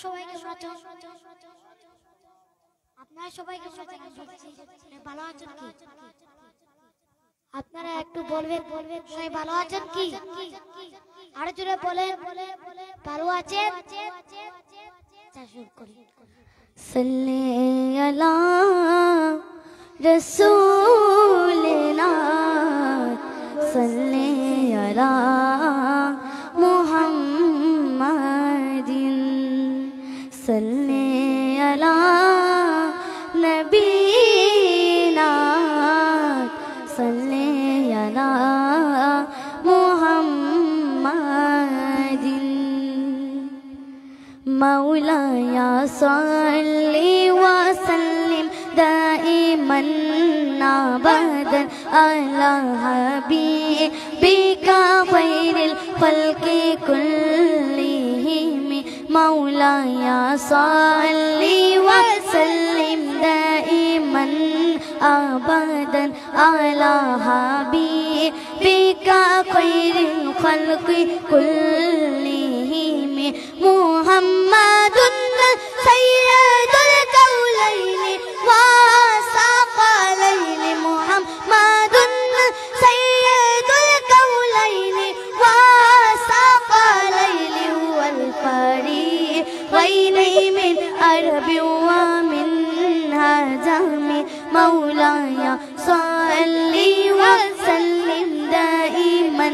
সবাই কেমন আছেন? আপনারা সবাই কেমন আছেন? ভালো আছেন কি? আপনারা একটু বলবেন সবাই ভালো আছেন কি? আরো জোরে বলেন ভালো আছেন? শুরু করি। সাল্লি আলা রাসূলিনা সাল্লি আলা মুহাম্মাদিন সাল্লি আলা নবীনা সাল্লি আলা মুহাম্মাদিন مولاي صل وسلم دائما ابدا على حبيبك خير الخلق كلهم مولاي صل وسلم دائما ابدا على حبيبك خير الخلق كلهم محمد سيد الكونين والثقلين محمد سيد الكونين والثقلين والفريقين من عرب ومن عجم مولاي صل وسلم دائما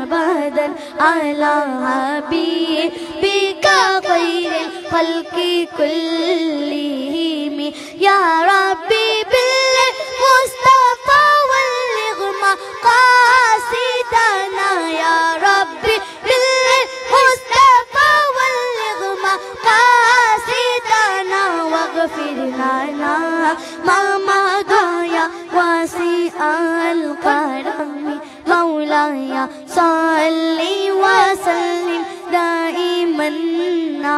ابدا على حبيبك خير الخلق كلهم يا ربي بالمصطفى بلغ مقاصدنا يا ربي بالمصطفى بلغ مقاصدنا واغفر لنا ما مضى يا واسع الكرم مولاي صل وسلم دائما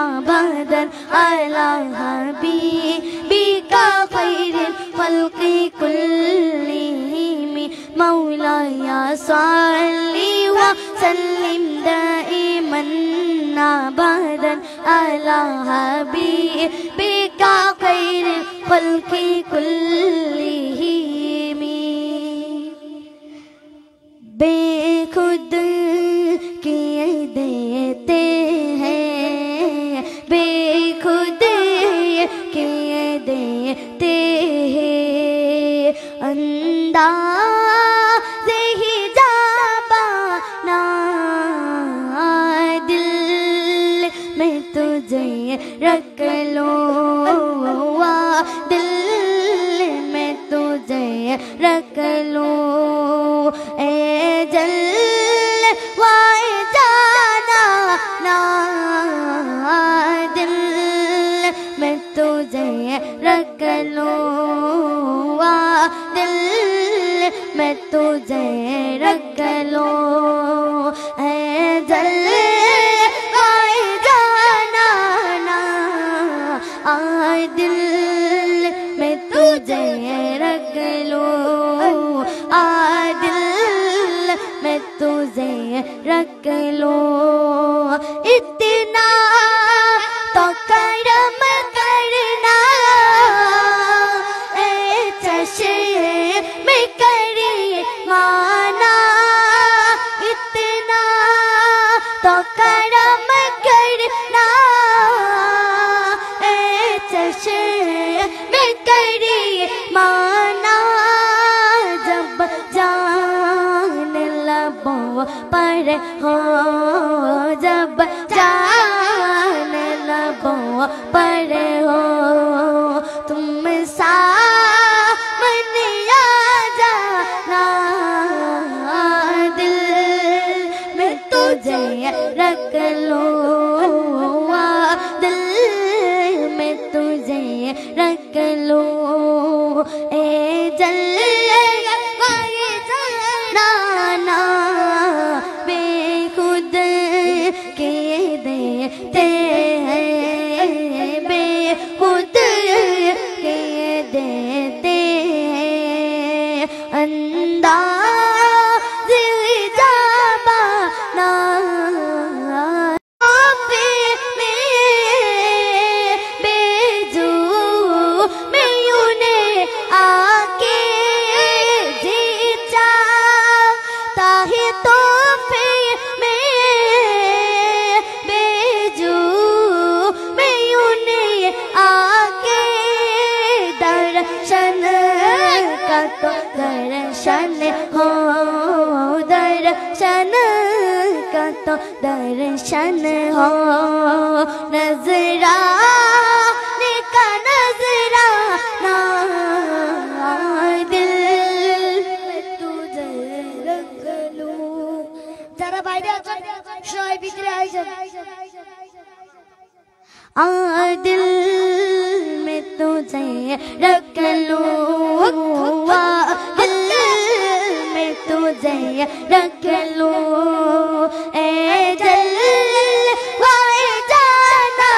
ابدا على حبيبك خير الخلق كلهم مولاي صل وسلم دائما ابدا على حبيبك خير الخلق كلهم بے خود کیے دیتے ہیں بے خود کیے دیتے ہیں انداز حجابانا دل میں تجھے رکھ لو دل میں تجھے رکھ لو اے جلوائے جانا نا دل میں تجھے رکھ لو دل میں تجھے رکھ لو اے جلوائے جانا نا دل میں تجھے رکھ لو میں تجھے رکھ لو اتنا تو کرم کرنا اے چشم کریمانہ اتنا تو کرم کرنا اے چشم کریمانہ جب جان لبوں پر ہو جب جان لبوں پر ہو تم سامنے آ جانا دل میں تجھے رکھ لو دل میں تجھے رکھ لو اے جلوائے جانا بے خود کے रोशन हो नजराने का नजराना दिल में तुझे रख लूं जरा বাইরে আছো সবাই ভিতরে আইছো दिल में तुझे रख लूं दिल में तुझे रख लूं ए जलवाए जाना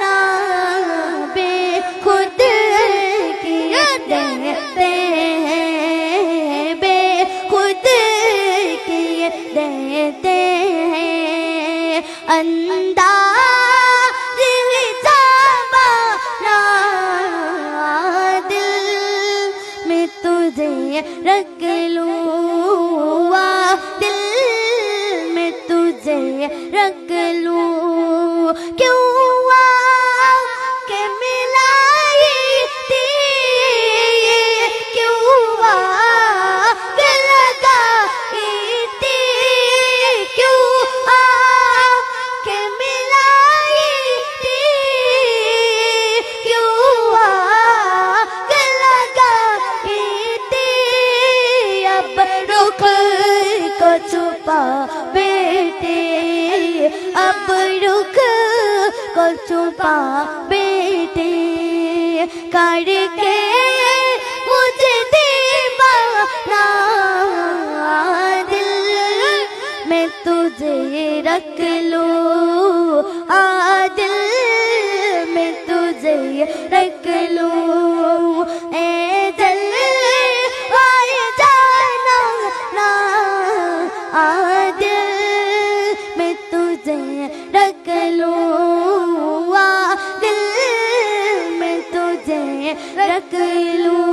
ना बेखुद किए देते हैं बेखुद किए देते हैं अंदाज़ ज़माना दिल में तुझे रख लूं दिल में तुझे रख लूं क्यों के मिलाई थी क्यों के लगाई थी क्यों के मिलाई थी क्यों के लगाई थी अब रुख को छुपा बेटे अब रुख को छुपा बेटे करके मुझे दीवाना दिल में तुझे रख लूं दिल में तुझे रख लूं ए जलवाए जाना ना दिल में तुझे रख लूं दिल में तुझे रख लूं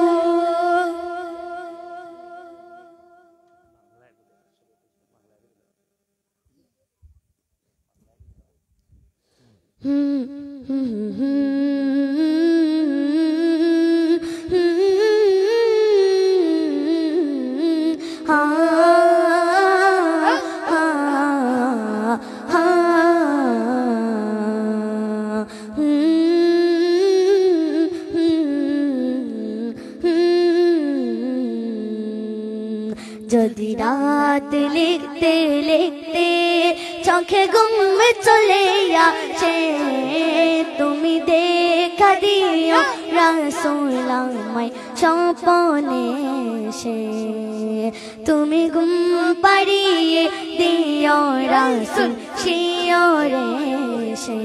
যদি রাত লিখতে লিখতে চোখে ঘুম চলে আসে তুমি দেখা দিও রাসূল আমায় স্বপ্নে এসে তুমি ঘুম পাড়িয়ে দিও রাসূল শিয়রে এসে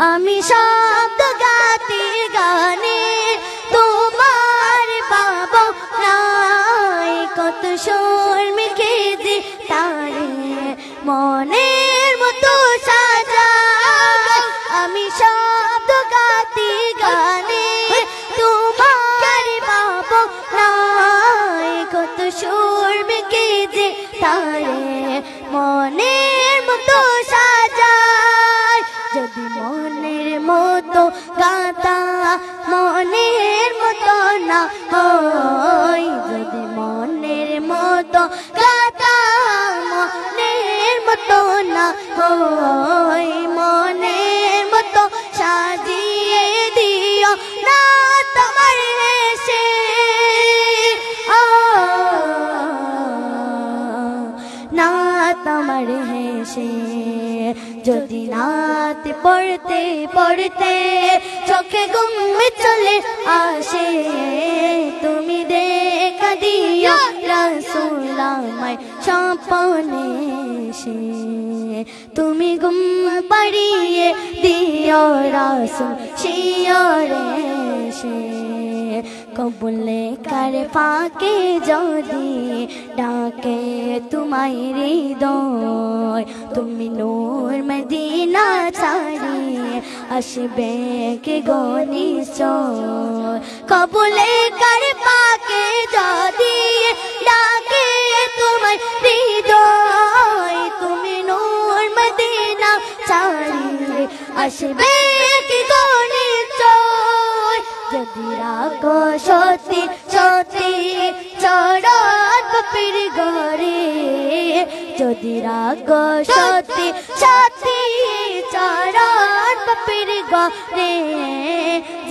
আমি শব্দ গাতে গানে তোমার বাবা নাই কত সুর মেখে যে তারে মনের মতো সাজা আমি শব্দ গাতে গানে তোমার বাবা নাই কত সুর মেখে যে তারে মনের মতো সাজা যদি মনের মতো গাতা মনের মতো না হয় যদি মনের মতো গাতা মনের মতো না হয় মনের মতো সাজিয়ে দিও না তোমার হেসে না তোমার হেসে যদি নাত পড়তে পড়তে চোখে ঘুম চলে আসে তুমি দেখা দিও রাসূল আমায় স্বপ্নে এসে তুমি ঘুম পাড়িয়ে দিও রাসূল শিয়রে এসে কবুলে কার ফাঁকে যদি ডাকে তোমায় হৃদয় তুমি নূর মদিনা ছাড়ি আসবে কে গো নিশ্চয় কবুলে কার ফাঁকে যদি ডাকে তোমায় হৃদয় তুমি নূর মদিনা ছাড়ি আসবে কে গো নিশ্চয় যদি রাখো সত্যি সত্যি চরণ বাপের ঘরে যদি রাগ সত্যি সত্যি চরণ বাপের ঘরে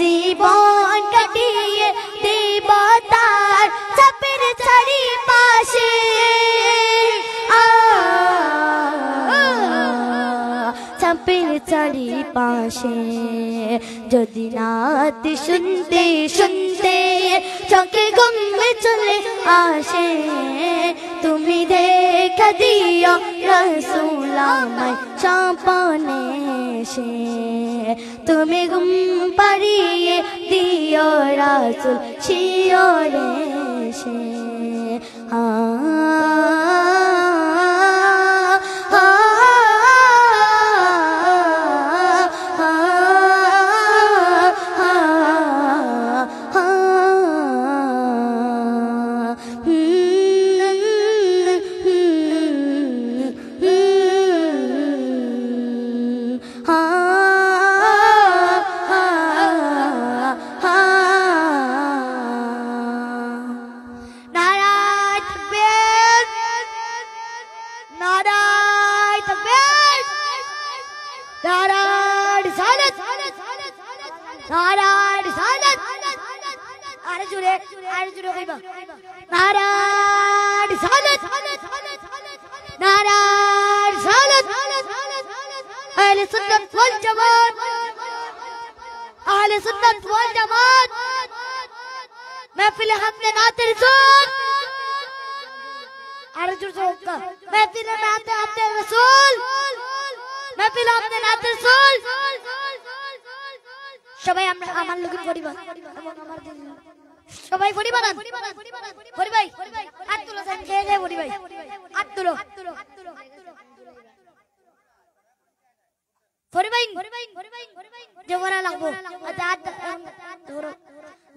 জীবন কাটিয়ে দেব তার চাপের ছাড়ি পাশে চাপের চারি পাশে যদি নাত শুনতে শুনতে চোখে ঘুম চলে আসে তুমি দেখা দিও রাসূল আমায় স্বপ্নে এসে তুমি ঘুম পাড়িয়ে দিও রাসূল শিয়রে এসে সবাই আমরা আমার লোকের পরিবার সবাই পরিবার পরিবার হাত তুলো সান খেয়ে যায় পরিবার হাত তুলো পরিবার জোরা লাগবো ধরো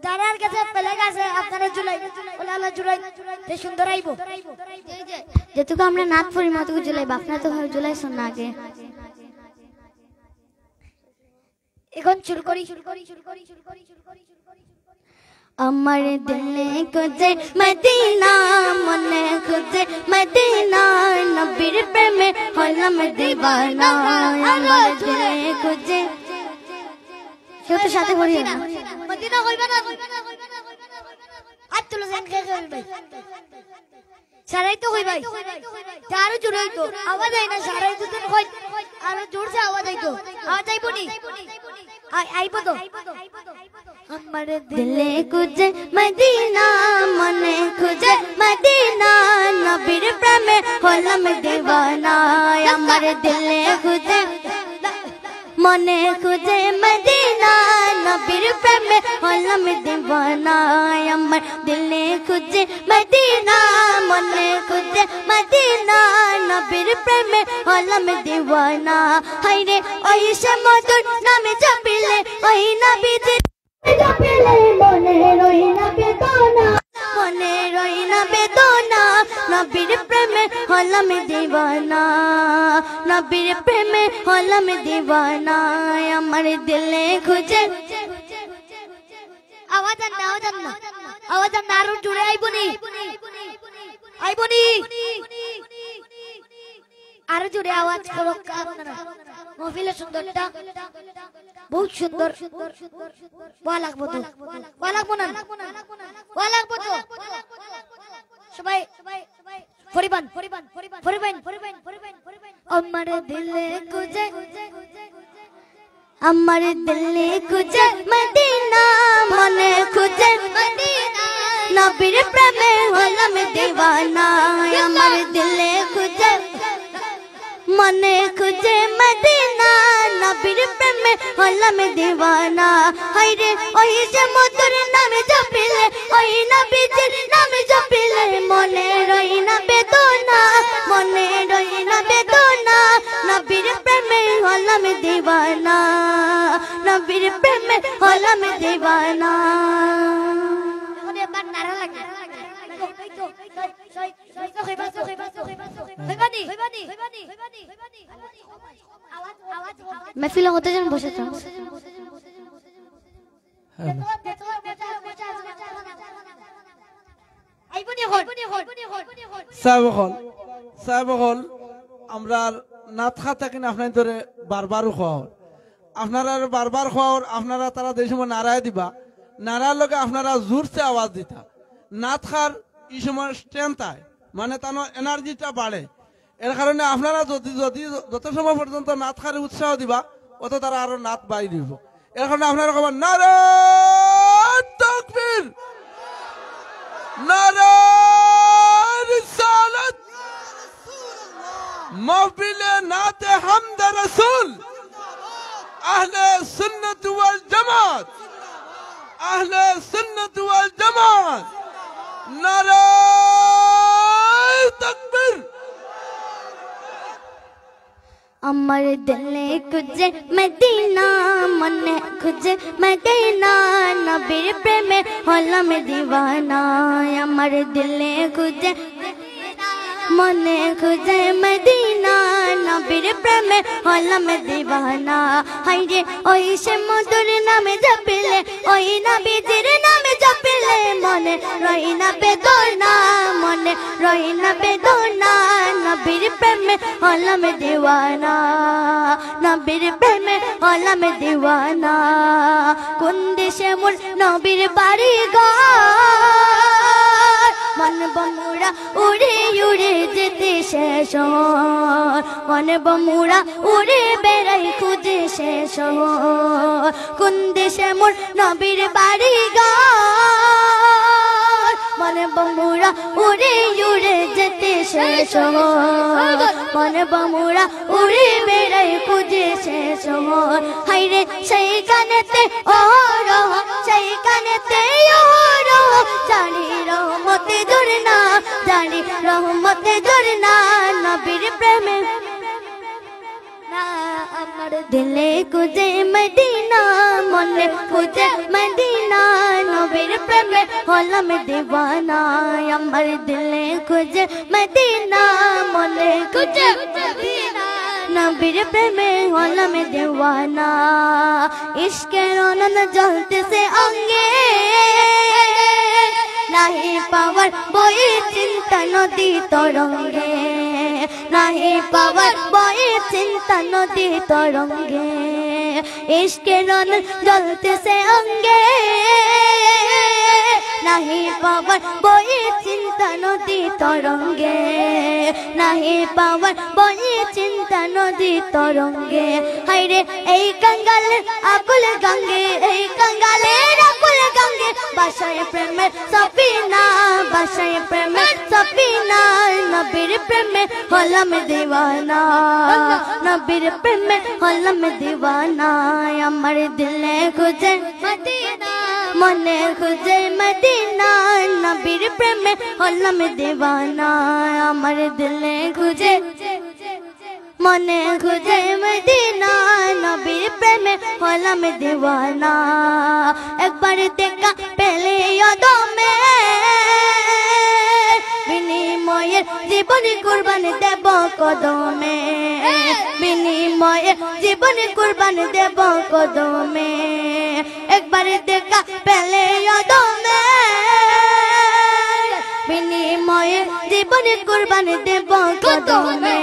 যারার কাছে পেলে গেছে আপনারা জুলাই ওলালা জুলাই তে সুন্দর আইবো যেটুকু আমরা নাচ পড়ি মাতুকু জুলাই বাপনা তো হয় জুলাই শোন আগে এখন শুরু করি আমার দিলে খুঁজে মদিনা মনে খুঁজে মদিনা নবীর প্রেমে হলাম দিওয়ানা আমার দিলে খুঁজে কেউ তো সাথে পড়ি না মদিনা কইবা না আজ তুলো জান কে ভাই সারাই তো কই ভাই চারো জুড়াই তো আওয়াজ আই না সারাই তো তুই কই আর জোর সে আওয়াজ আইবো নি আইবো তো আমার দিলে খুঁজে মদিনা মনে খুঁজে মদিনা নবীর প্রেমে হলাম দিওয়ানা আমার দিলে খুঁজে মনে খুঁজে মদিনা নবীর প্রেমে হলাম দিওয়ানা আমার দিলে খুঁজে মদিনা মনে খুঁজে মদিনা নবীর প্রেমে হলাম দিওয়ানা হায়রে ওই সে মধুর নামে জপিলে ওই নবীজির জপিলে মনে রই না বেদনা মনে রই না বেদনা নবীর প্রেমে হলাম দিওয়ানা নবীর প্রেমে হলাম দিওয়ানা আমার দিলে খুঁজে আওয়াজ না আরো জোরে আইবনি আরো জোরে আওয়াজ করো আপনারা মহফিলের সুন্দরটা বহুত সুন্দর ওয়া লাগবো তো ওয়া লাগবো না ওয়া লাগবো তো সবাই পরিবান আমার দিলে খুঁজে মদিনা মনে খুঁজে মদিনা নবীর প্রেমে হলাম দিওয়ানা আমার দিলে খুঁজে মনে খুঁজে মদিনা নবীর প্রেমে হলাম দিওয়ানা হায়রে ওই যে মধুর নামে জপিলে ওই নবীজির নামে জপিলে মনে রই না বেদনা মনে রই না বেদনা নবীর প্রেমে হলাম দিওয়ানা নবীর প্রেমে হলাম দিওয়ানা এখন একবার নারা লাগে महफिल होते जन बसे था आइबो নি সাহেবগল আমরা নাত খা থাকি না আপনার ধরে বারবারও খাওয়া আপনারা বারবার খাওয়ার আপনারা তারা যে সময় নাড়ায় দিবা নাড়ার লগে আপনারা জোরসে আওয়াজ দিতা নাত খার এই সময় স্ট্রেংথ আয় মানে তার এনার্জিটা বাড়ে এর কারণে আপনারা যদি যদি যত সময় পর্যন্ত নাত খারে উৎসাহ দিবা অত তারা আরো নাত বাই দিব এর কারণে আপনারা খবর নারে তাকবীর নারে রিসালাত মাহফিলে নাতে হামদ রাসূল আহলে সুন্নাত ওয়াল জামাত আহলে সুন্নাত ওয়াল জামাত নারে তাকবীর আমার দিলে খুঁজে মদিনা মনে খুঁজে মদিনা নবীর প্রেমে হলাম দিওয়ানা আমার দিলে খুঁজে মনে খুঁজে মদিনা নবীর প্রেমে হলাম দিওয়ানা হায়রে ওই সে মধুর নামে জপিলে ওই নবীজির নামে জপিলে মনে রই না বেদনা মনে রই না বেদনা নবীর প্রেমে হলাম দিওয়ানা নবীর প্রেমে হলাম দিওয়ানা কোন দেশে মোর নবীর বাড়ি ঘর মন বমুড়া উড়ে উড়ে যেতে শেষ মন বমুড়া উড়ে বেড়াই খুঁজে শেষ কোন দেশে মোর নবীর বাড়ি ঘর মন বমুড়া উড়ে উড়ে যেতে শেষ মন বমুড়া উড়ে বেড়াই খুঁজে শেষ হাইরে সেই কানেতে ওর সেই কানেতে ওর জানি রহমতে ঝরনা জানি রহমতে ঝরনা নবীর প্রেমে আমার দিলে খুঁজে মদিনা মনে খুঁজে মদিনা নবীর প্রেমে হলাম দিওয়ানা আমার দিলে খুঁজে মদিনা মনে খুঁজে মদিনা নবীর প্রেমে হলাম দিওয়ানা ইশকের আনন্দ জ্বলতেছে অঙ্গে নাহি পাওয়ার বয়ে চিন্তা নদী তরঙ্গে নাহি পাওয়ার বয়ে চিন্তা নদী তরঙ্গে ইশকের আনন্দ জ্বলতেছে অঙ্গে নাহি পাওয়ার বয়ে চিন্তা নদী তরঙ্গে নাহি পাওয়ার বয়ে চিন্তা নদী তরঙ্গে হায়রে এই কাঙ্গালের আকুল গঙ্গে এই কাঙ্গালের আকুল গঙ্গে বাসায় প্রেমের সফিনা বাসায় প্রেমের সফিনা নবীর প্রেমে হলাম দিওয়ানা নবীর প্রেমে হলাম দিওয়ানা আমার দিলে খুঁজে মদিনা মনে খুঁজে মদিনা নবীর প্রেমে হলাম দিওয়ানা আমার দিলে খুঁজে মনে খুঁজে মদিনা নবীর প্রেমে হলাম দিওয়ানা একবার দেখা পেলে অদমে বিনিময়ে জীবন কুরবান দেব কদমে বিনিময়ে জীবন কুরবান দেব কদমে একবার দেখা পেলে অদমে বিনিময়ে জীবন কুরবান দেব কদমে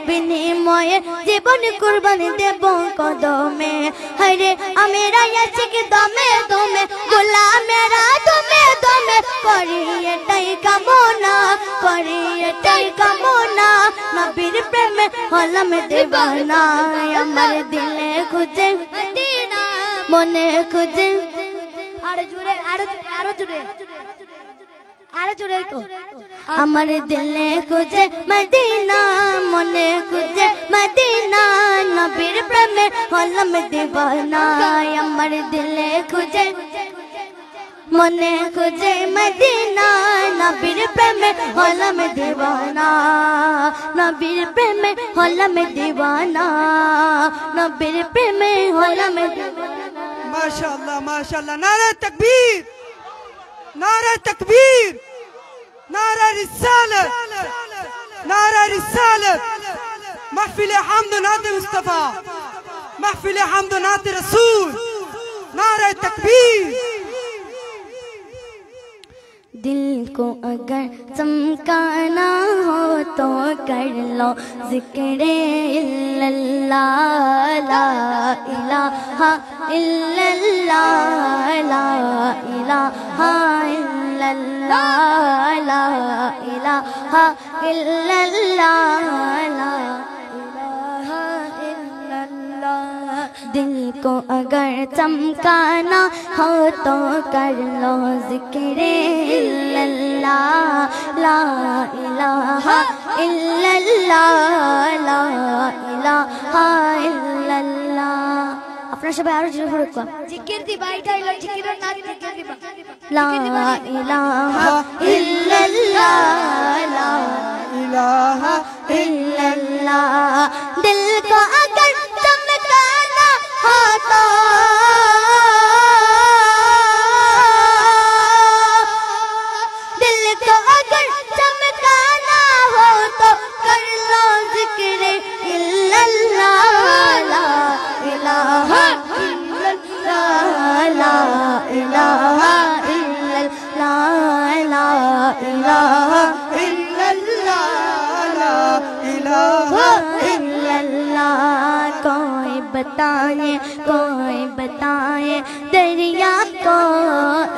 বিনিময়ে জীবন কুরবান দেব কদমে হায়রে আমেরা আশিক দমে দমে গোলামেরা দমে দমে করি এটাই কামনা করি এটাই কামনা নবীর প্রেমে হলাম দিওয়ানা আমার দিলে খুঁজে মদিনা মনে খুঁজে আরো জোরে আরো জোরে আরো জোরে তো আমার দিলে খুঁজে মদিনা মনে খুঁজে মদিনা নবীর প্রেমে হলাম দিওয়ানা আমার দিলে খুঁজে মনে খুঁজে মদিনা নবীর প্রেমে হলাম দিওয়ানা নবীর প্রেমে হলাম দিওয়ানা নবীর প্রেমে হলাম মাশাআল্লাহ মাশাআল্লাহ নারে তাকবীর নারে তাকবীর নারে রিসালাত নারে রিসালাত محفل حمد نادي مصطفى محفل حمد نادي رسول نعرة تكبير دل کو اگر چمکانا ہو تو کر لو ذکر اللہ لا الہ الا اللہ لا الہ الا اللہ لا الہ الا اللہ لا الہ الا اللہ دل کو اگر چمکانا ہو تو کر لو ذکر اللہ لا الہ الا اللہ لا الہ الا اللہ আপনার সবাই আরো জোরে পড়ো জিকির দিবা এটা হলো জিকিরের নাম জিকির দিবা লা ইলাহা ইল্লাল্লাহ লা ইলাহা ইল্লাল্লাহ দিল को अगर चमकाना हो तो दिल को अगर चमकाना हो तो कर लो जिक्र इल्लल्लाह ला इलाहा इल्लल्लाह ला इलाहा इल्लल्लाह ला इलाहा इल्लल्लाह ला इलाहा इल्लल्लाह कोई बताए दरिया को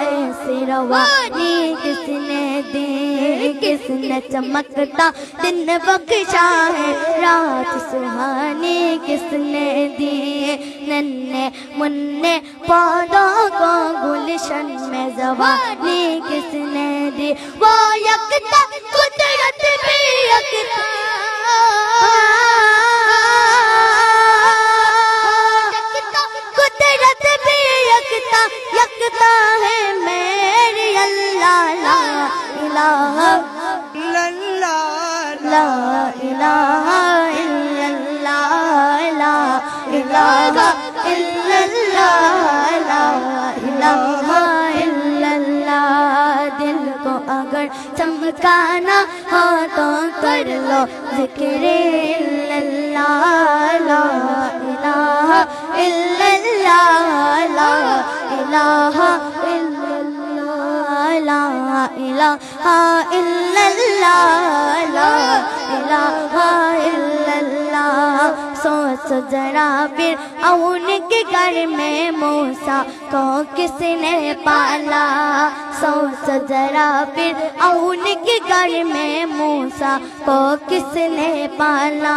ऐसे रवानी किसने दी किसने चमकता दिन बख्शा है रात सुहानी किसने दी नन्हे मुन्ने पौधों को गुलशन में जवानी किसने दी वो यकता कुदरत भी यकता कुदरत भी यकता यकता है मेरी अल्लाह ला इलाहा इल्लल्लाह ला इलाहा इल्लल्लाह ला इलाहा इल्लल्लाह ला इलाहा इल्लल्लाह दिल को अगर चमकाना हो तो कर लो जिक्र इल्लल्लाह ला इलाहा इल्लल्लाह ला इलाहा इल्लल्लाह ला इलाहा इल्लल्लाह ला इलाहा इल्लल्लाह सोच जरा फिर औन के घर में मूसा को किसने पाला सोच जरा फिर औन के घर में मूसा को किसने पाला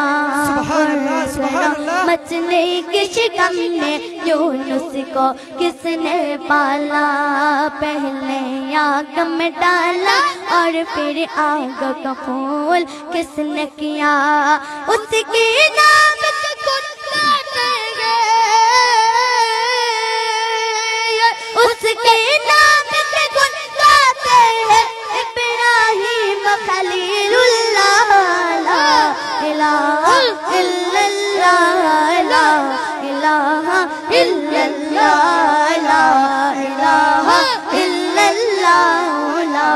मछली के शिकम में यूनुस को किसने पाला पहले आग में डाला और फिर आग का फूल किसने किया उसके नाम उसके नाम से गुन गाते हैं इब्राहिम खलीलुल्लाह ला इलाहा इल्लल्लाह ला इलाहा इल्लल्लाह ला इलाहा इल्लल्लाह ला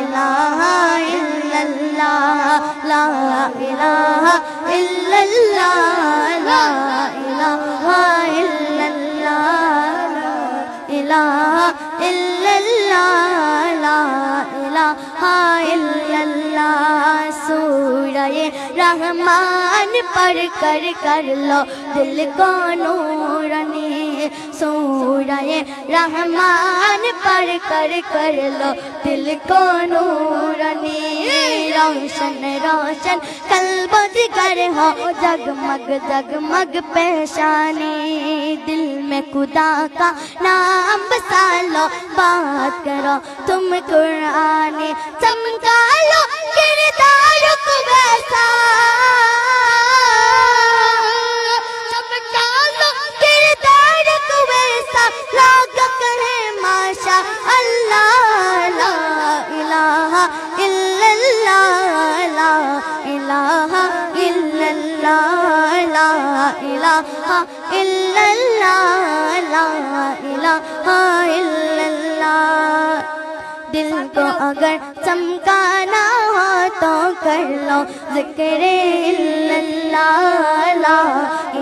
इलाहा इल्लल्लाह ला इलाहा इल्लल्लाह ला इलाहा इल्लल्लाह इलाहा इल्लल्लाह ला इलाहा इल्लल्लाह सूरह रहमान पढ़ कर लो दिल को नूरानी सूरह रहमान पढ़ कर लो दिल को नूरानी रोशन रोशन कल्ब जिगर हो जगमग जगमग पेशानी दिल में खुदा का नाम बसा लो बात करो तुम कुरानी चमका लो किरदार को वैसा चमका लो किरदार को वैसा लोग कहे माशा अल्लाह ला इलाहा इल्लल्लाह ला इलाहा इल्लल्लाह ला इलाहा इल्लल्लाह ला इलाहा इल्लल्लाह दिल को अगर चमकाना हो तो कर लो जिक्र इल्लल्लाह ला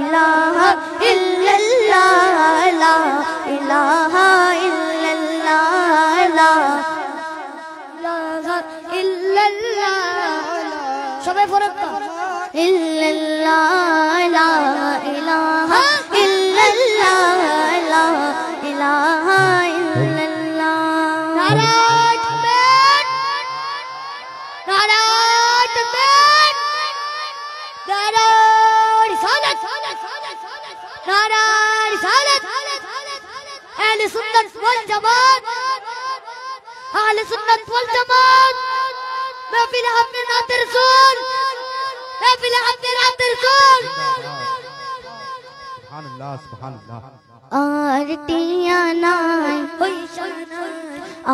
इलाहा इल्लल्लाह ला इलाहा इल्लल्लाह ला আহলে সুন্নাত ওয়াল জামাত আহলে সুন্নাত ওয়াল জামাত महफिल अपने नाते रसूल महफिल अपने नाते रसूल सुभान अल्लाह आरतिया नाय पैसा नाय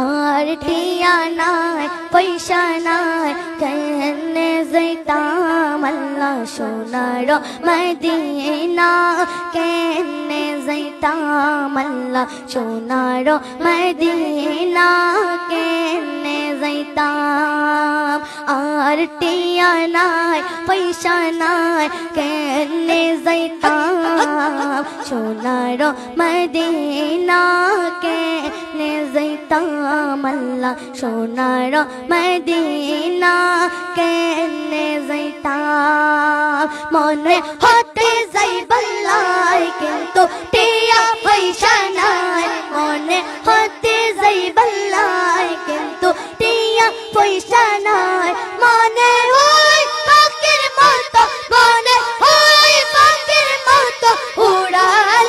आरतिया नाय पैसा नाय कहने जैताम अल्लाह सोनारो मदीना कहने जैताम अल्लाह सोनारो मदीना कहने जैताम आरतिया नाय पैसा नाय कहने जैताम सोनारो मदीना के ने जैताम अल्लाह सोनारो मदीना के ने जैताम मने होते जाइबल्लाय किन्तु टिया पैसा नाय मने होते जाइबल्लाय किन्तु टिया पैसा नाय मने होय फकीर मत मने होय फकीर मत उड़ाल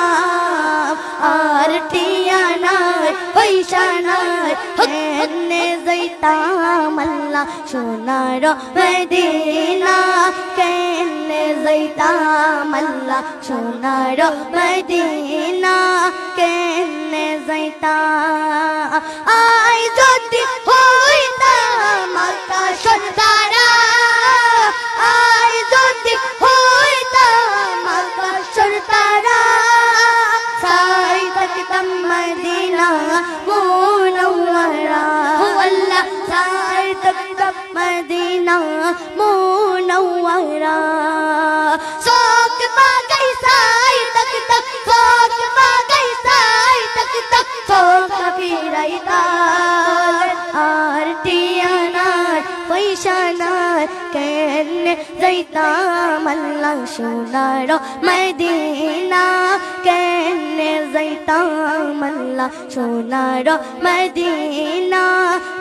मरताम आरतिया नाय पैसा नाय कहने जैताम अल्लाह सोनारो मदीना कहने जैताम अल्लाह सोनारो मदीना कहने जैताम आई जोती होइताम आकाशर तारा आई जोती होइताम आकाशर तारा साई तकतम मदीना मुनव्वरा हो अल्लाह साई तकतम मदीना मुनव्वरा सोक पागई साई तकतम सोक पागई साई तकतम सोक फिराइता आरतिया नाय पैसा नाय कहने जैताम अल्लाह सोनारो मदीना कहने जैताम अल्लाह सोनारो मदीना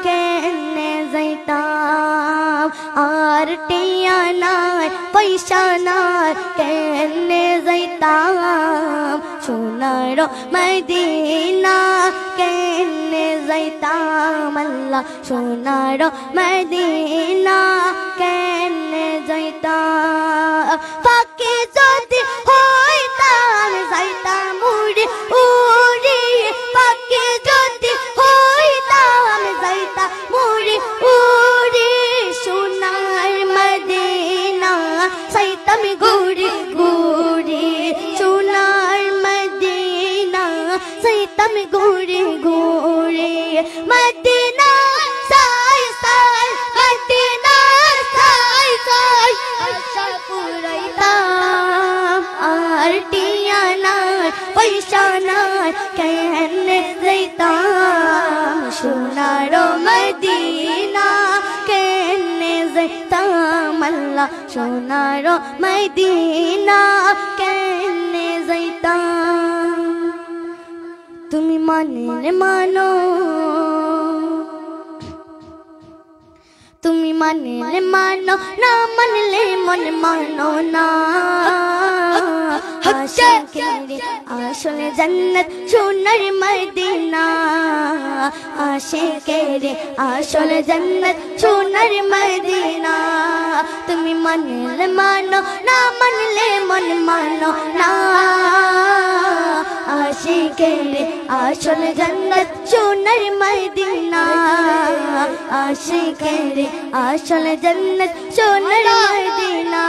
कहने जैताम आरतिया नाय पैसा नाय कहने जैताम सोनारो मदीना कहने जैताम अल्लाह सोनारो मदीना कहने जैताम पाके जोती होइताम जैताम उड़ी उड़ी पाके जोती होइताम जैताम उड़ी उड़ी सोनार मदीना जैताम गुड़ी गुड़ी सोनार मदीना जैताम गुड़ी गुड़ी मदीना साई साई मदीना साई साई आशा पुरैताम आरतिया नाय पैसा नाय कहने जैताम सोनारो मदीना कहने जैताम अल्लाह सोनारो मदीना कहने जैताम তুমি মানলে মানো তুমি মানলে মানো না মানলে মন মানো না আশিকের আসলে জান্নাত সোনার মদিনা আশিকের আসলে জান্নাত সোনার মদিনা তুমি মানলে মানো না মানলে মন মানো না আশিকের আসল জান্নাত সোনার মদিনা আশিকের আসল জান্নাত সোনার মদিনা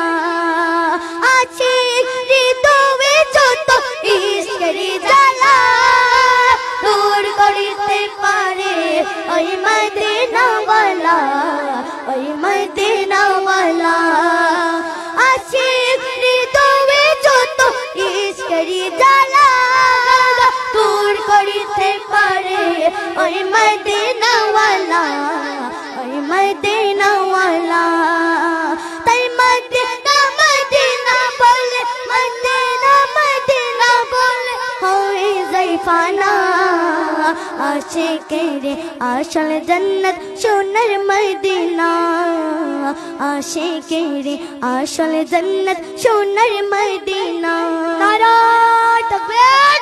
আশিক হৃদয়ে যত ইশকের জ্বালা দূর করিতে পারে ওই মদিনাওয়ালা ওই মদিনাওয়ালা আশিক হৃদয়ে যত ইশকের জ্বালা दूर करिते पारे ओई मदीना वाला ओई मदीना वाला ताई मदीना मदीना बोले मदीना मदीना बोले होई जैफाना आशिकेर आशल जन्नत सोनार मदीना आशिकेर आशल जन्नत सोनार मदीना नारा तकबीर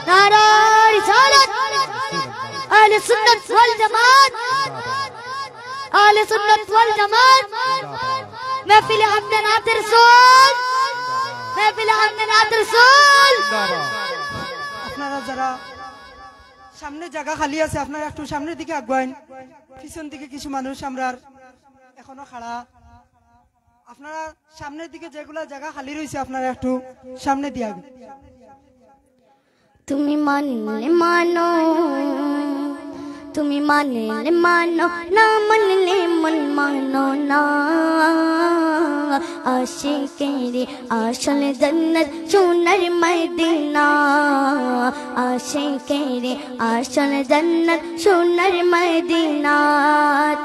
नारा रिसालत अहले सुन्नत वल जमात अहले सुन्नत वल जमात महफिल हमदे नात रसूल महफिल हमदे नात रसूल আপনারা যারা সামনে জায়গা খালি আছে আপনারা একটু সামনের দিকে আগান পিছন দিকে কিছু মানুষ আমরা এখনো খাড়া আপনারা সামনের দিকে যেগুলা জায়গা খালি রইছে আপনারা একটু সামনে দিয়ে আগে তুমি মানলে মানো তুমি মানলে মানো না মানলে মন মানো না आशिकेरे आशल जन्नत सोनर मदीना आशिकेरे आशल जन्नत सोनर मदीना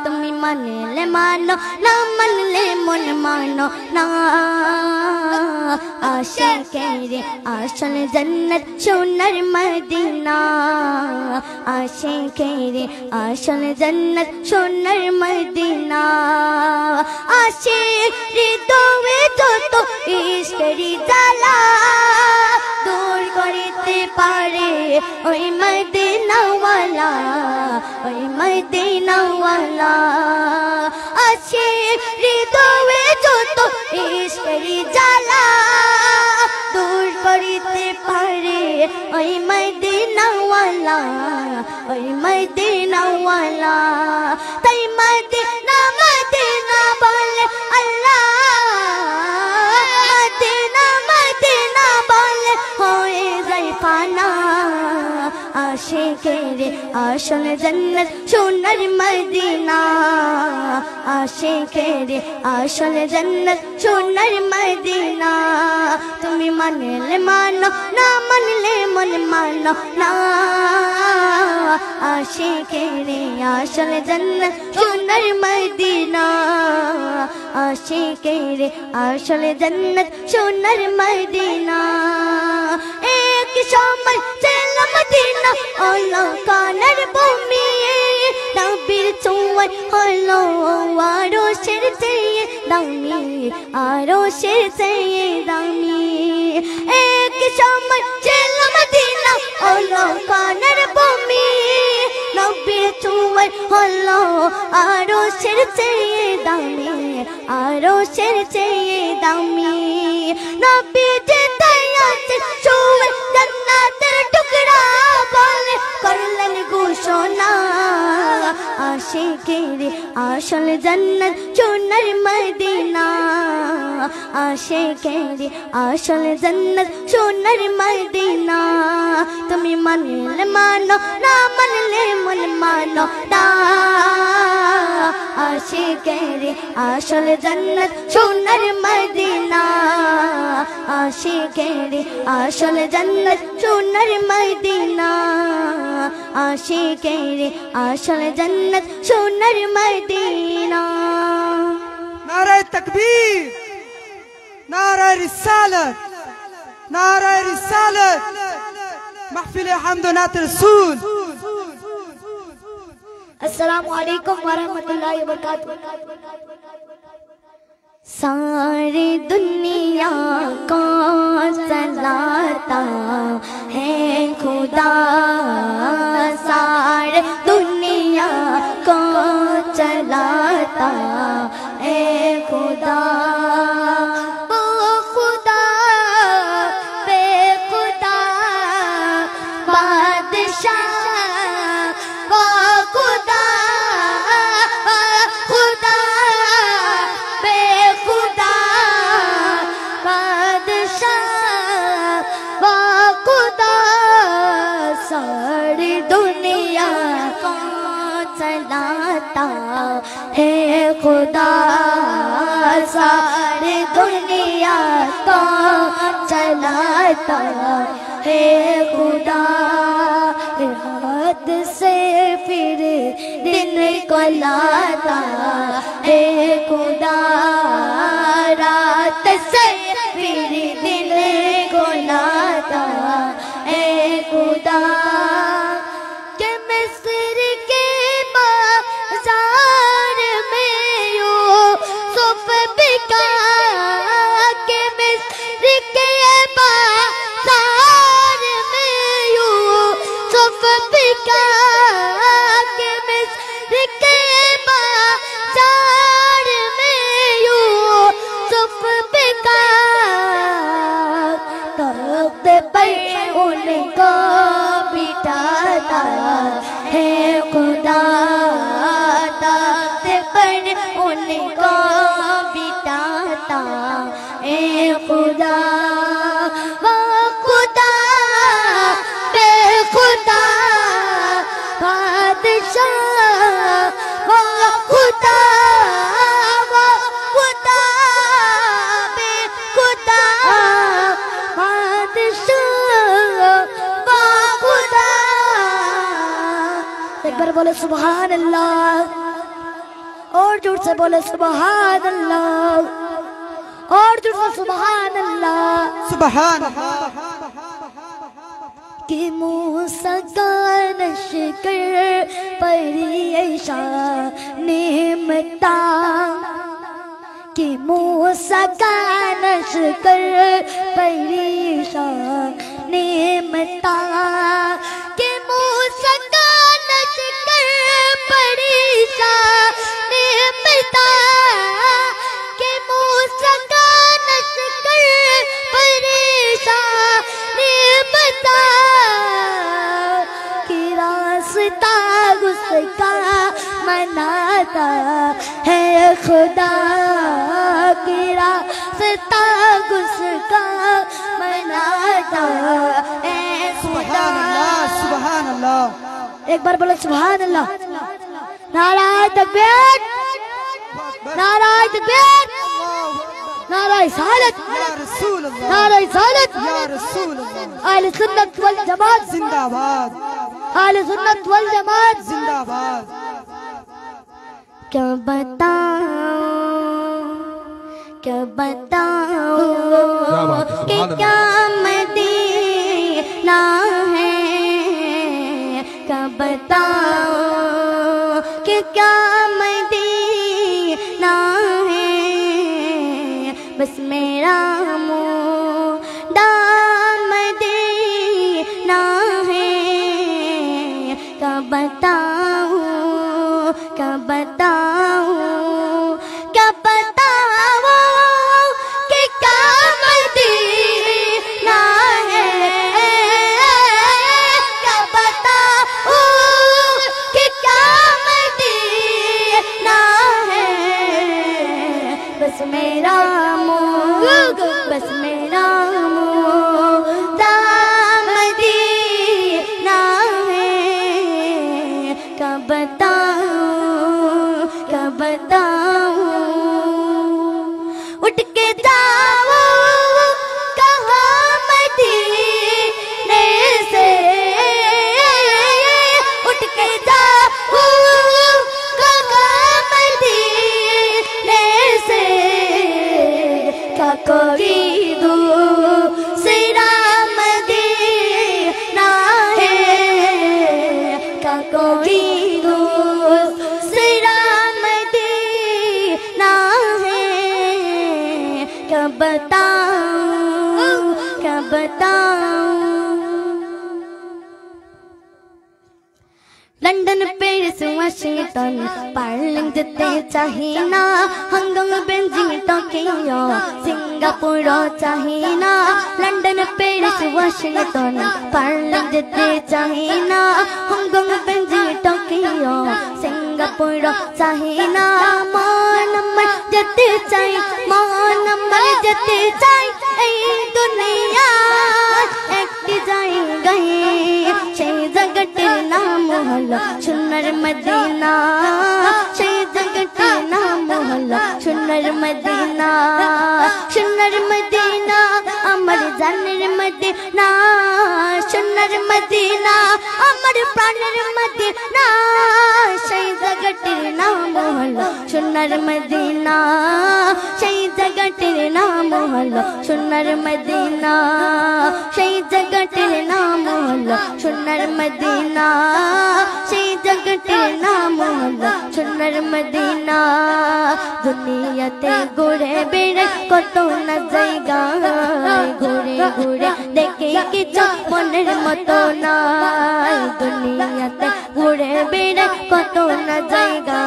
तुम मनले मानो ना मनले मन मानो ना आशिकेरे आशल जन्नत सोनर मदीना आशिकेरे आशल जन्नत सोनर मदीना आशिक হৃদয়ে যত ইশকেরি জ্বালা দূর করিতে পারে ওই মদিনাওয়ালা ওই মদিনাওয়ালা আছে হৃদয়ে যত ইশকেরি জ্বালা দূর করিতে পারে ওই মদিনাওয়ালা ওই মদিনাওয়ালা তাই মদিনা মদিনা বলে আল্লাহ आशिकेरे आशल जन्नत सोनर मदीना आशिकेरे आशल जन्नत सोनर मदीना तुम मनले मानो ना मनले मन मानो ना आशिकेरे आशल जन्नत सोनर मदीना आशिकेरे आशल जन्नत सोनर मदीना एक शामल चला Medina Allah kanar bumi Nabir tuwai Allah aro shirte dami aro shirte dami ek shamal chela madina Allah kanar bumi Nabir tuwai Allah aro shirte dami aro shirte dami Nabir jitayat chuwe jannater tukra bole करलन घोषणा आशिकेरे आशल जन्नत सोनर Medina आशिकेरे आशल जन्नत सोनर Medina तुम मनले मानो ना मनले मन मानो ना आशिकेरे आशल जन्नत सोनर मदीना आशिकेरे आशल जन्नत सोनर मदीना आशिकेरे आशल जन्नत सोनर मदीना नारे तकबीर नारे रिसालत नारे रिसालत महफिल हमद नात रसूल अस्सलामु अलैकुम वरहमतुल्लाहि वबरकातुहू सारी दुनिया को चलाता है खुदा सारी दुनिया को चलाता है खुदा ओ खुदा बेखुदा बादशाह वो खुदा खुदा बेखुदा बादशाह वो खुदा सारी दुनिया को चलाता है खुदा सारी दुनिया को चलाता है खुदा रात से फिर दिन को लाता है खुदा रात से फिर दिन को लाता है खुदा के मिस्र के बाजार में यूसुफ बिका के मिस्र के बाजार में خدا وہ خدا بے خدا بادشاہ وہ خدا وہ خدا بے خدا بادشاہ وہ خدا. ایک بار بولے سبحان اللہ اور جوڑ سے بولے سبحان اللہ اور جوڑ سے سبحان اللہ. سبحان اللہ. کہ موسیٰ کا نشکر پریشان نعمتا کہ موسیٰ کا نشکر پریشان نعمتا کہ موسیٰ کا نشکر پریشان نعمتا کہ موسیٰ کا نشکر پریشان نعمتا کہ راستہ اس کا مناتا ہے خدا کہ راستہ اس کا مناتا ہے خدا. سبحان اللہ. سبحان اللہ. ایک بار بولو سبحان اللہ. نعرہ تکبیر نعرہ تکبیر نعرہ رسالت یا رسول اللہ. نعرہ رسالت یا رسول اللہ. اہل سنت والجماعت زندہ باد. اہل سنت والجماعت. زندہ باد. کیا بتاؤں کیا بتاؤں کہ کیا مدینہ ہے کیا بتاؤں کہ کیا مدینہ ہے بس میرا دام مدینہ ہے کیا بتاؤں کیا بتاؤں کیا بتاؤں کہ کیا مدینہ ہے کیا بتاؤں کہ کیا مدینہ ہے بس میرا بس میرا دام مدینہ ہے کیا بتاؤں کیا بتاؤں اٹھ کے جاؤ کہاں مدینے سے اٹھ کے جاؤ کہاں مدینے سے کیا کوئی دوسرا مدینہ ہے کیا کوئی دوسرا مدینہ ہے کیا بتاؤں کیا بتاؤں. لندن پیرس واشنگٹن برلن جتے چاہینا ہانگ کانگ بیجنگ ٹوکیو سنگاپور چاہینا لندن پیرس واشنگٹن برلن جتے چاہینا ہانگ کانگ بیجنگ ٹوکیو سنگاپور چاہینا مان مر جتے چاہی مان مر جتے چاہی اے دنیا ایک جائیں گئی شئی جگت نام ہلا چنر مدینہ شئی جگت نام ہلا چنر مدینہ چنر مدینہ امر جانر مدینہ چنر مدینہ امر پرانر مدینہ شئی جگت نام ہلا چنر مدینہ شئی جگت نام ہلا چنر مدینہ شئی جگت نام ہلا چنر مدینہ شئی جگت نام ہلا چنر مدینہ دنیا تے گھوڑے بیڑے کو تو نہ جائے گا گھوڑے گھوڑے دیکھے کچھ منر متو نائے دنیا تے گھوڑے بیڑے کو تو نہ جائے گا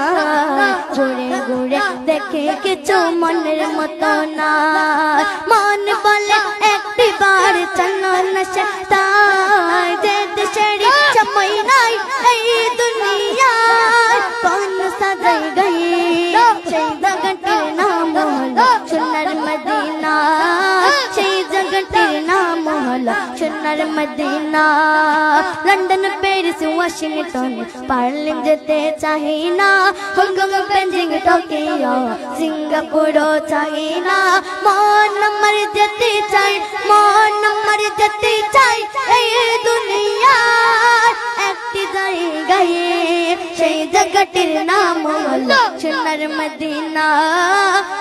گھوڑے گھوڑے دیکھے کچھ منر متو نائے مان بولے ایک بار چلو نشتا جد شڑی چمئی نائی اے دنیا کون سجائی گئی شہید گھٹی نام ہلا چنر مدینہ হলো সোনার মদিনা লন্ডন প্যারিস ওয়াশিংটন বার্লিন যেতে চাই না হংকং বেজিং টোকিও সিঙ্গাপুরও চাই না মন আমার যেতে চাই মন আমার যেতে চাই এই দুনিয়ার একটি জায়গায় সেই জায়গাটির নাম হলো সোনার মদিনা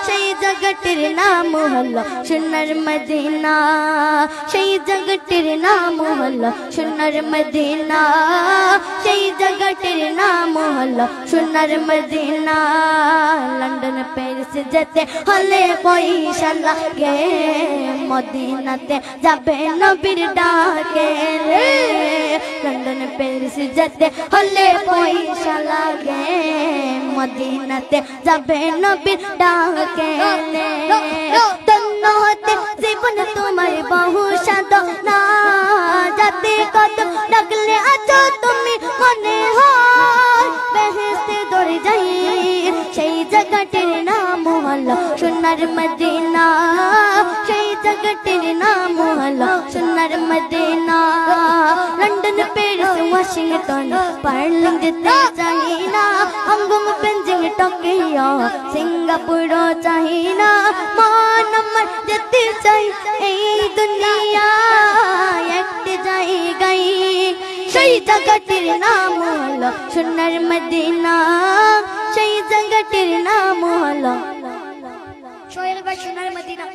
সেই জায়গাটির নাম হলো সোনার মদিনা সেই জায়গাটির নাম হলো সোনার মদিনা সেই জায়গাটির নাম হলো সোনার মদিনা লন্ডন প্যারিস যেতে হলে পয়সা লাগে মদিনাতে যাবে নবীর ডাকে রে লন্ডন প্যারিস যেতে হলে পয়সা লাগে মদিনাতে যাবে নবীর ডাকে রে ধন্য হতে জীবন তোমার বহু সাধনা যাতে কত ডাকলে আছো তুমি মনে হয় বেহেশতে দৌড়ে যাই সেই জায়গাটির নাম হলো সোনার মদিনা সেই জায়গাটির নাম হলো সোনার মদিনা লন্ডন প্যারিস ওয়াশিংটন বার্লিন যেতে চাই না হংকং বেজিং টোকিও সিঙ্গাপুরও চাই না মন আমার যেতে চাই এই দুনিয়া একটি জায়গায় সেই জায়গাটির নাম হলো সোনার মদিনা সেই জায়গাটির নাম হলো সোনার মদিনা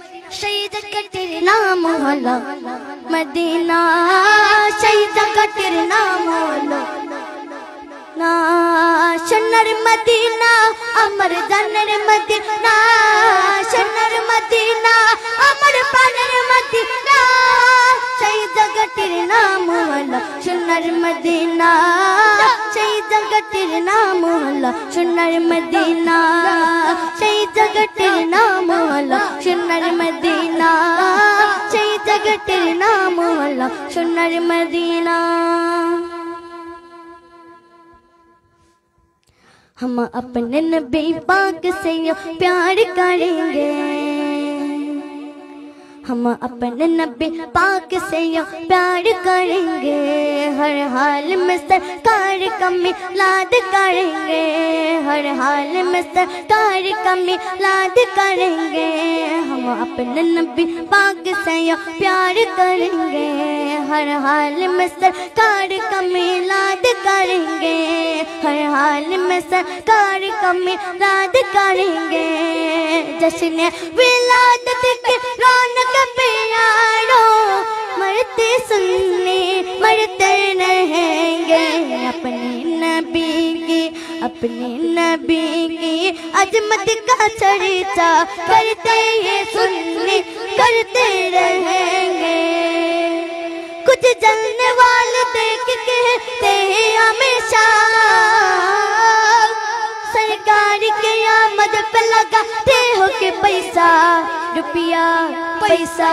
সেই জায়গাটির নাম হলো মদিনা সেই জায়গাটির নাম হলো না সোনার মদিনা আমার জানের মদিনা সোনার মদিনা আমার প্রাণের মদিনা সেই জায়গাটির নাম হলো সোনার মদিনা সেই জায়গাটির নাম হলো সোনার মদিনা সেই জায়গাটির নাম হলো সোনার মদিনা সেই জায়গাটির নাম হলো সোনার মদিনা हम अपने नबी पाक से प्यार करेंगे हम अपने नबी पाक से प्यार करेंगे हर हाल में सरकार का मिलाद करेंगे हर हाल में सरकार का मिलाद करेंगे हम अपने नबी पाक से प्यार करेंगे हर हाल में सरकार का मिलाद करेंगे हर हाल में सरकार का मिलाद करेंगे जश्न विलादत के रौनक प्यारो मरते सुनने मरते रहेंगे अपने नबी की अजमत का चर्चा करते ये सुनने करते रहेंगे कुछ जलने वाले देख कहते हैं हमेशा सरकार के आमद पे लगाते हो के पैसा रुपया पैसा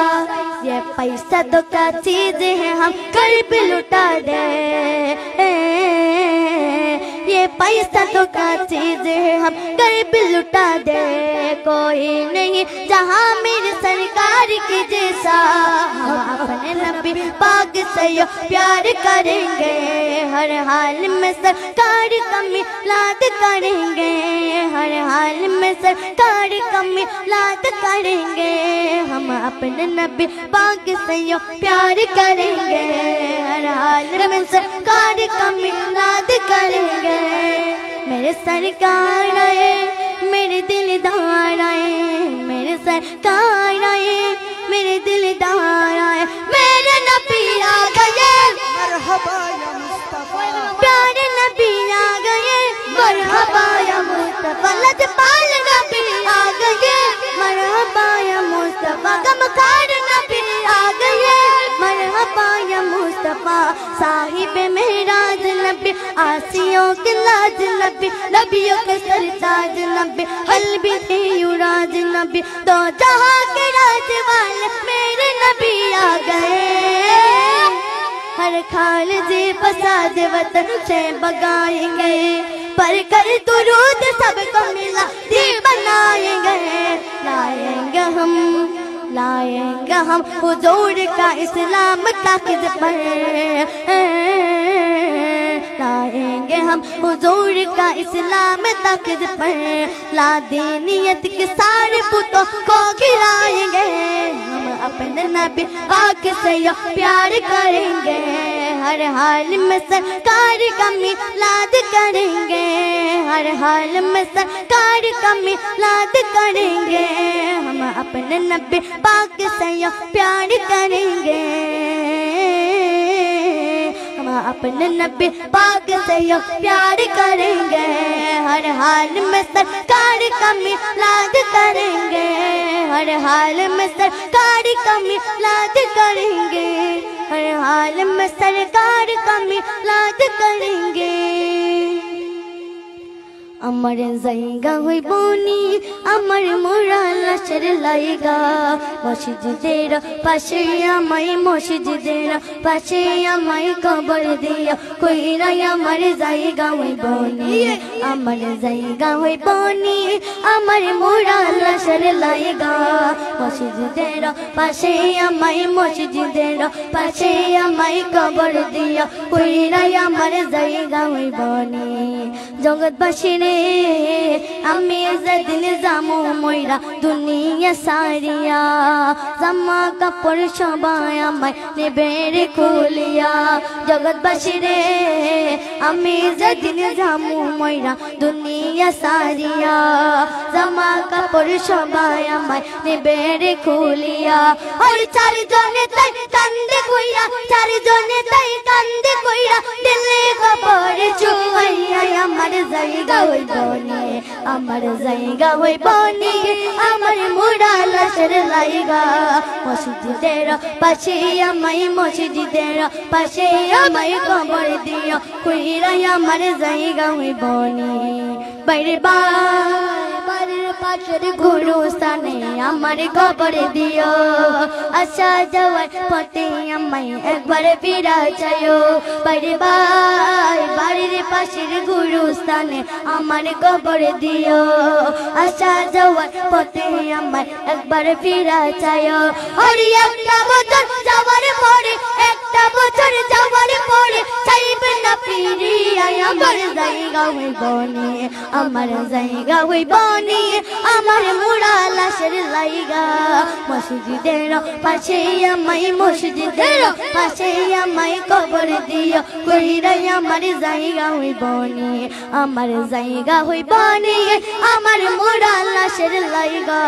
ये पैसा तो क्या चीज है हम कर भी लुटा दे ये पैसा तो क्या चीज है हम कर भी लुटा दे कोई नहीं जहाँ मेरी सरकार की जैसा हम अपने नबी पाक से प्यार करेंगे हर हाल में सरकार का मिलाद करेंगे हर हाल में सरकार का मिलाद करेंगे हम अपने नबी पाक से प्यार करेंगे हर हाल में सरकार का मिलाद करेंगे मेरे सरकार आए मेरे दिलदार आए मेरे सरकार आए मेरे दिलदार आए मेरे नबी आ गए मरहबा या मुस्तफा प्यारे नबी आ गए मरहबा या मुस्तफा लजपाल नबी आ गए मरहबा या मुस्तफा गमखार नबी आ गए मरहबा या मुस्तफा साहिब मेराज नबी आसियों के लाज नबी नबियों के सरताज नबी हल्बी थे युराज नबी दो जहां के राज वाले मेरे नबी आ गए हर खाल जी फसाद वतन से बगाएंगे पर कर दुरूद सबको मिला दी बनाएंगे लाएंगे हम हुजूर का इस्लाम ताक़िद पर, लाएंगे हम हुजूर का इस्लाम ताक़िद पर, ला दीनियत के सारे पुतों को गिराएंगे, हम अपने नबी पाक से प्यार करेंगे, हर हाल में सरकार का मिलाद करेंगे, हर हाल में सरकार का मिलाद करेंगे, हम अपने नबी पाक से प्यार करेंगे, हम अपने नबी पाक से प्यार करेंगे, हर हाल में सरकार का मिलाद करेंगे, हर हाल में सरकार का मिलाद करेंगे, हर हाल में सरकार का मिलाद करेंगे। अमर जाएगा हुई बोनी अमर मोरा लशर लाएगा, मस्जिदेर पाशे आमाई मस्जिदेर पाशे आमाई कबर दिया, कोई राया मर जाएगा हुई बोनी, अमर जाएगा हुई बोनी अमर मोरा लशर लाएगा, मस्जिदेर पाशे आमाई मस्जिदेर पाशे आमाई कबर दिया, कोई राया मर जाएगा हुई बोनी। जगतबासी रे আমি যেদিন যামু মইরা দুনিয়া সারিয়া, জামা কাপড় সবাই আমায় নেবে রে খুলিয়া, জগৎবাসী রে আমি যেদিন যামু মইরা দুনিয়া সারিয়া, জামা কাপড় সবাই আমায় নেবে রে খুলিয়া, ওই চারজনে তাই কান্দে কইরা, চারজনে তাই কান্দে কইরা, দিলে কবরে চুয়াইয়া আমার জায়গা হই বনি, আমার জায়গা হই বনি, আমার মুড়া লাশের লাইগা, মসজিদের পাশে আমায় মসজিদের পাশে আমায় কবর দিও, কইরা আমার জায়গা হই বনি। বাইরে বাড়ির পাশের গুরুস্থানে আমার কবর দিও, আসা যাওয়ার পথে আমায় একবার ফিরা চাইও, বাইরে বাড়ির পাশের গুরুস্থানে আমার কবর দিও, আসা যাওয়ার পথে আমায় একবার ফিরা চাইও, আর একটা বছর যাওয়ার পরে, একটা বছর যাওয়ার পরে চাইবে না ফিরিয়া, আমার জায়গা হই বনি, আমার জায়গা হই বনি, আমার মুড়া লাশের লাইগা, মসজিদের পাশে আমায় মসজিদের পাশে আমায় কবর দিও, কইরা আমার জায়গা হই বনি, আমার জায়গা হই বনি, আমার মুড়া লাশের লাইগা,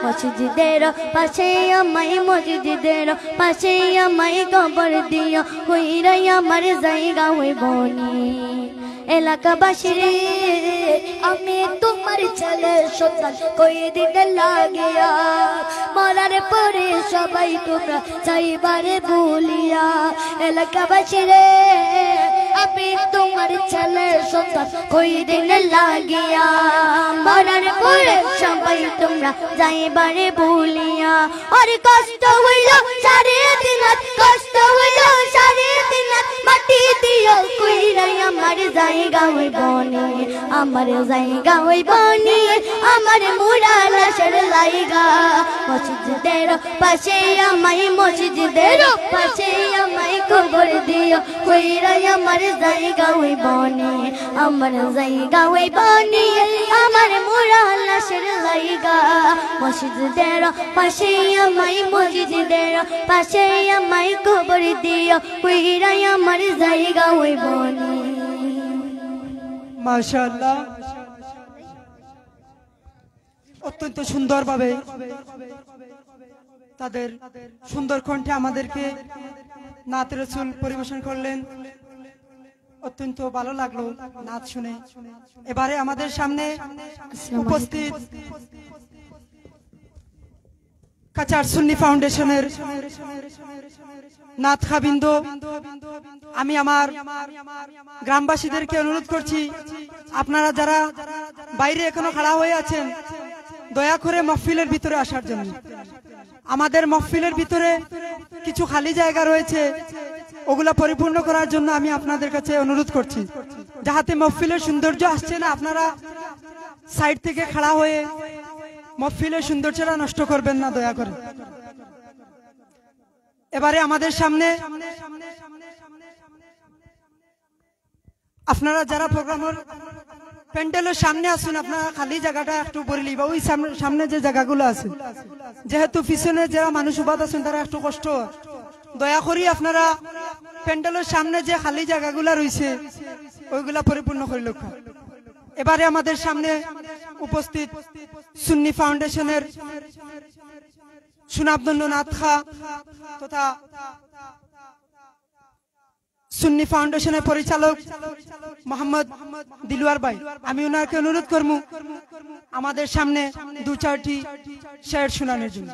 মসজিদের পাশে আমায় মসজিদের পাশে আমায় কবর দিও, কইরা আমার জায়গা হই বনি। এলাকাবাসী রে আমি তোমার ছেলে সন্তান কয়দিন লাগিয়া, মরার পরে সবাই তোমরা চাইবারে ভুলিয়া, এলাকাবাসী রে আমি তোমার ছেলে সন্তান কয়দিন লাগিয়া, মরার পরে সবাই তোমরা যাইবারে ভুলিয়া, আর কষ্ট হইল সারে দিন, কষ্ট হইল সারে দিন, মাটি দিও কইরা আমার জায়গা হই বনি, আমার জায়গা হই বনি, আমার মুড়া লাশের লাইগা, মসজিদের পাশে আমায় মসজিদের পাশে আমায় কবর দিও, কইরা আমার জায়গা হই বনি, আমার জায়গা হই বনি, আমার মুড়া লাশের লাইগা, মসজিদের পাশে আমায় মসজিদের পাশে আমায় কবর দিও, কইরা আমার জায়গা হই বনি। মাশাআল্লাহ, অত্যন্ত সুন্দরভাবে তাদের সুন্দর কণ্ঠে আমাদেরকে নাত রাসূল পরিবেশন করলেন, অত্যন্ত ভালো লাগলো নাচ শুনে। এবারে আমাদের সামনে উপস্থিত কাচার সুন্নি ফাউন্ডেশনের নাত খাবিন্দ, আমি আমার গ্রামবাসীদেরকে অনুরোধ করছি, আপনারা যারা বাইরে এখনো খাড়া হয়ে আছেন দয়া করে মহফিলের ভিতরে আসার জন্য। আমাদের মহফিলের ভিতরে কিছু খালি জায়গা রয়েছে, ওগুলা পরিপূর্ণ করার জন্য আমি আপনাদের কাছে অনুরোধ করছি, যাহাতে মহফিলের সৌন্দর্য আসছে না, আপনারা সাইড থেকে খাড়া হয়ে মহফিলের সৌন্দর্যটা নষ্ট করবেন না দয়া করে। এবারে আমাদের সামনে আপনারা যারা প্রোগ্রামের প্যান্ডেলের সামনে আসুন, আপনারা খালি জায়গাটা একটু বলি বা ওই সামনে যে জায়গাগুলো আছে, যেহেতু পিছনে যারা মানুষ উবাদ আছেন তারা একটু কষ্ট, দয়া করি আপনারা প্যান্ডেলের সামনে যে খালি জায়গাগুলো রয়েছে ওইগুলা পরিপূর্ণ করে লক্ষ্য। এবারে আমাদের সামনে উপস্থিত সুন্নি ফাউন্ডেশনের সুনামধন্য নাথ খা তথা সুন্নি ফাউন্ডেশনের পরিচালক মোহাম্মদ দিলওয়ার ভাই, আমি ওনাকে অনুরোধ করব আমাদের সামনে দু চারটি শের শোনানোর জন্য।